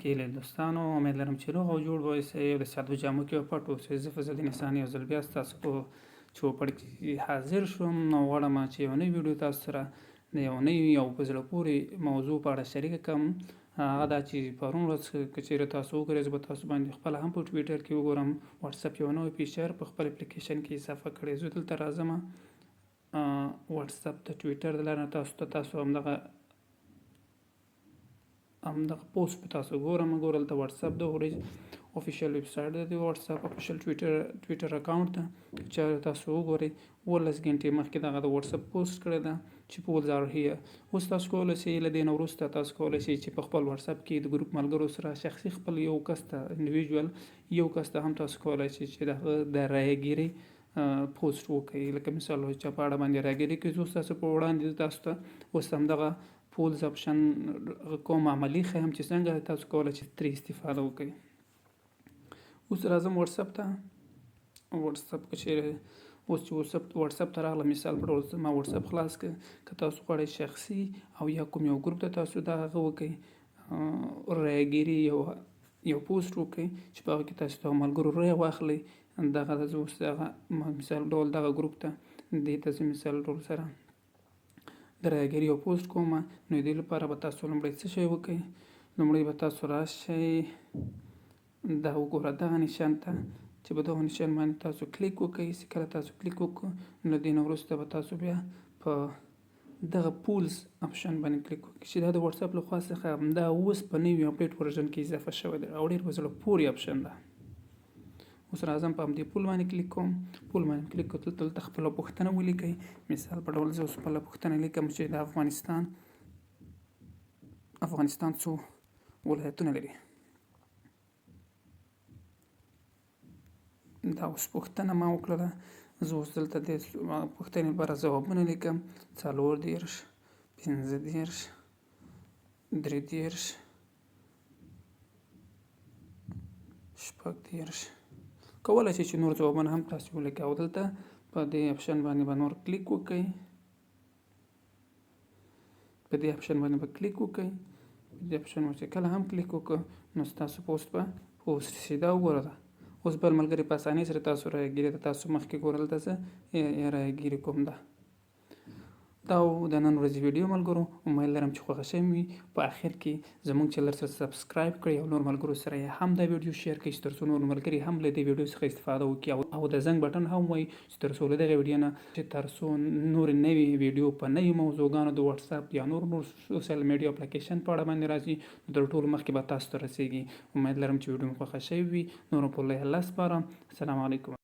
کې دوستانو، امید لرم چې روغ او جوړ به اوسئ او د سادو جامو کې به پټ اوسئ. زه فضلدین احساني یو ځل بیا ستاسو په چوپړ کې حاضر شوم. نو غواړم چې یو نوی ویډیو تاسو سره د یو نوي او په زړه پورې موضوع په اړه شریکه کړم. هغه دا چې پرون ورځ که چېرې تاسو وګورئ، زه به تاسو باندې خپله هم په ټویټر کې وګورم. واتساپ یو نوی فیچر په خپل اپلیکیشن کې اضافه کړی. زه دلته راځم واتساپ د ټویټر د لارې تاسو همدغه پوسټ په تاسو ګورم. دلته واتساپ د هغوی افیشیل ویب سایټ ده، د واتساپ افیشیل ټویټر اکاونټ ده. چې تاسو وګورئ 18 غنټې مخکې دغه د واتساپ پوسټ کړی ده چې polls are here. اوس تاسو کولی شئ له دې نه وروسته تاسو کولی شئ چې په خپل واتساپ کې د ګروپ ملګرو سره شخصي خپل یو کس ته انډیویژوال یو کس ته هم تاسو کولی شئ چې دغه د رایګیري پوسټ وکړئ. لکه مثال چې په اړه باندې راګیري کې زه تاسو په وړاندې تاسو ته اوس همدغه پولز اپشن کوم عملی ښیم چې څنګه تاسو کولی شئ ترې استفاده وکړئ. اوس راځم واتساپ ته. واتساپ که چېرې اوس چې واتساپ ته راغله، مثال په ډول ما واتساپ خلاص کړ. که تاسو غواړئ شخصي او یا کوم یو ګروپ ته تاسو دا هغه وکړئ، رایګیري یو پوسټ وکړئ چې په هغه کې تاسو د ملګرو رای واخلئ. دغه د اوس دغه مثال ډول دغه ګروپ ته دې ته زه مثال ډول سره د رایګیري یو پوسټ کوم. نو دې لپاره به تاسو لومړی څه شی وکړئ؟ لومړی به تاسو راشئ دا وګوره دغه نشان ته چې په دغه نشان باندې تاسو کلیک وکړئ. چې کله تاسو کلیک وکړو نو دې نه وروسته به تاسو بیا په دغه پولز اپشن باندې کلیک وکړئ چې دا د واتساپ له خوا څخه همدا اوس په نوي اپډیټ ورژن کې اضافه شوی دی او ډېر په زړه پورې اپشن ده. اوس راځم په همدې پول باندې کلیک کوم. پول باندې کلیک کړو دلته خپله پوښتنه ولیکئ. مثال په ډول زه اوس خپله پوښتنه لیکم چې د افغانستان څو ولایتونه لري. دا اوس پوښتنه ما وکړله. زه اوس دلته د پوښتنې لپاره ځوابونه لیکم: 40 15 30 30 کولی شئ چې نور ځوابونه هم تاسو ولیکئ او دلته په دې اپشن باندې به نور کلیک وکړئ. په دې اپشن باندې به کلیک وکړئ. په دې اپشن باندې چې کله هم کلیک وکړو نو ستاسو پوسټ به پوسټ شي. دا وګوره اوس بل ملګري په اسانۍ سره تاسو رایګیري ته تاسو مخکې ګورل ته زه رایګیري کوم. دا د نن ورځې ویډیو ملګرو، امید لرم چې خوښه شوې وي. په آخر کې زموږ چینل سره سبسکرایب کړئ او نور ملګرو سره یې هم دا ویډیو شیر کړئ چې تر څو نور ملګري هم له دې ویډیو څخه استفاده وکړي او د زنګ بټن هم وایي چې تر څو له دغه ویډیو نه چې تر څو نور نوي ویډیو په نوي موضوعګانو د واتساپ یا نور سوشل میډیا اپلیکیشن په اړه باندې راځي تر ټولو مخکې به تاسو ته رسیږي. امید لرم چې ویډیو مو خوښه شوې وي. نور په الله سپارم. السلام علیکم.